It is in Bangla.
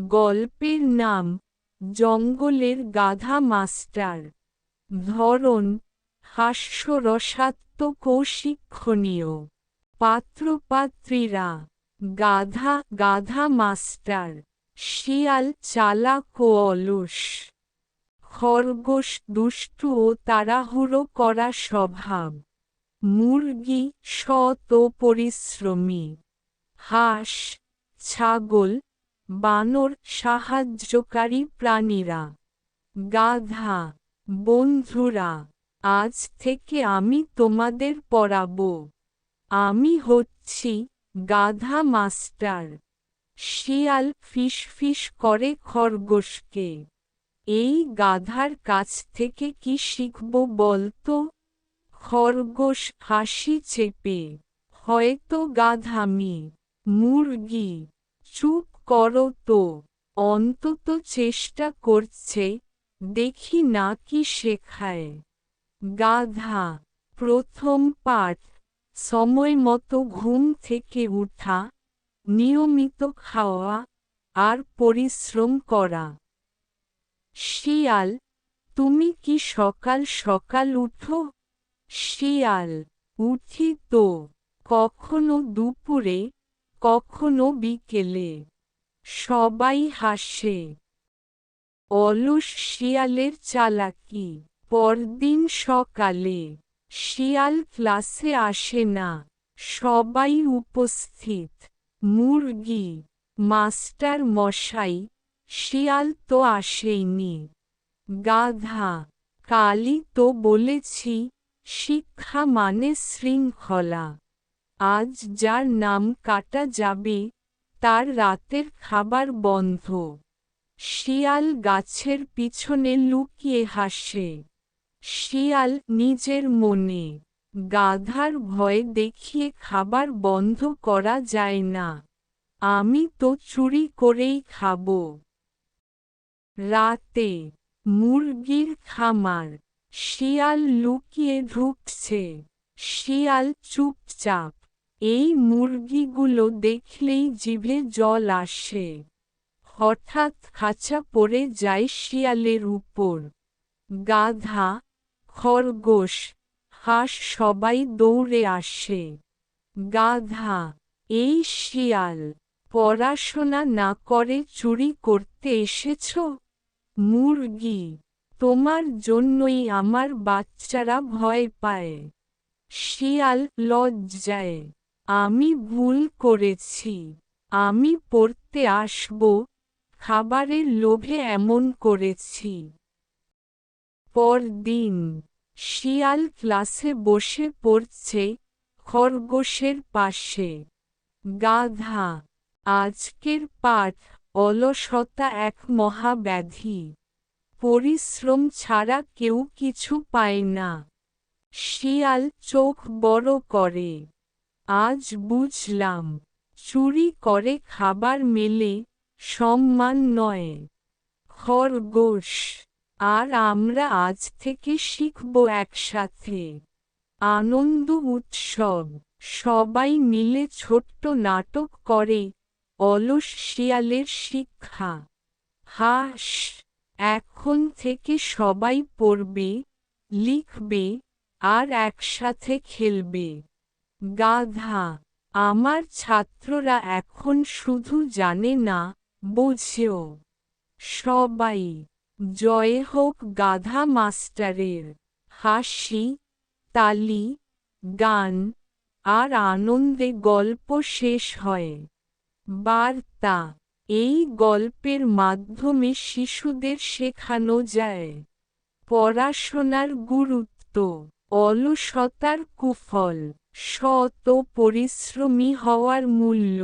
গল্পের নাম জঙ্গলের গাধা মাস্টার। ধরন হাস্যরসাত্মক ও শিক্ষণীয়। পাত্রপাত্রীরা গাধা গাধা মাস্টার, শিয়াল চালাক ও অলস, খরগোশ দুষ্টু ও তাড়াহুড়ো করা স্বভাব, মুরগি সৎ ও পরিশ্রমী, হাঁস ছাগল বানর সাহায্যকারী প্রাণীরা। গাধা বন্ধুরা, আজ থেকে আমি তোমাদের পড়াবো। আমি হচ্ছি গাধা মাস্টার। শিয়াল ফিসফিস করে খরগোশকে, এই গাধার কাছ থেকে কি শিখব বলতো? খরগোশ হাসি চেপে, হয়তো গাধামি। মুরগি, চুপ করো তো, অন্তত চেষ্টা করছে, দেখি না কি শেখায়। গাধা, প্রথম পাঠ, সময় মতো ঘুম থেকে উঠা, নিয়মিত খাওয়া আর পরিশ্রম করা। শিয়াল, তুমি কি সকাল সকাল উঠো? শিয়াল, উঠি তো, কখনো দুপুরে, কখনো বিকেলে। সবাই হাসে। অলস শিয়ালের চালাকি। পরদিন সকালে, শিয়াল ক্লাসে আসে না, সবাই উপস্থিত। মুরগি, মাস্টার মশাই, শিয়াল তো আসেইনি। গাধা, কালই তো বলেছি, শিক্ষা মানে শৃঙ্খলা। আজ যার নাম কাটা যাবে, তার রাতের খাবার বন্ধ। শিয়াল গাছের পিছনে লুকিয়ে হাসে। শিয়াল নিজের মনে, গাধার ভয় দেখিয়ে খাবার বন্ধ করা যায় না, আমি তো চুরি করেই খাব। রাতে, মুরগির খামার, শিয়াল লুকিয়ে ঢুকছে। শিয়াল চুপচাপ, এই মুরগিগুলো দেখলেই জিভে জল আসে। হঠাৎ খাঁচা পড়ে যায় শিয়ালের উপর। গাধা, খরগোশ, হাঁস সবাই দৌড়ে আসে। গাধা, এই শিয়াল, পড়াশোনা না করে চুরি করতে এসেছ? মুরগি, তোমার জন্যই আমার বাচ্চারা ভয় পায়। শিয়াল লজ্জায়, আমি ভুল করেছি, আমি পড়তে আসব, খাবারের লোভে এমন করেছি। পরদিন, শিয়াল ক্লাসে বসে পড়ছে, খরগোশের পাশে। গাধা, আজকের পাঠ, অলসতা এক মহাব্যাধি। পরিশ্রম ছাড়া কেউ কিছু পায় না। শিয়াল চোখ বড় করে, আজ বুঝলাম, চুরি করে খাবার মেলে, সম্মান নয়। খরগোশ, আর আমরা আজ থেকে শিখব একসাথে। আনন্দ উৎসব, সবাই মিলে ছোট্ট নাটক করে, অলস শিয়ালের শিক্ষা। হাস, এখন থেকে সবাই পড়বে, লিখবে, আর একসাথে খেলবে। গাধা, আমার ছাত্ররা এখন শুধু জানে না, বোঝেও। সবাই, জয় হোক গাধা মাস্টারের। হাসি, তালি, গান, আর আনন্দে গল্প শেষ হয়। বার্তা, এই গল্পের মাধ্যমে শিশুদের শেখানো যায় পড়াশোনার গুরুত্ব, অলসতার কুফল, সৎ ও পরিশ্রমী হওয়ার মূল্য।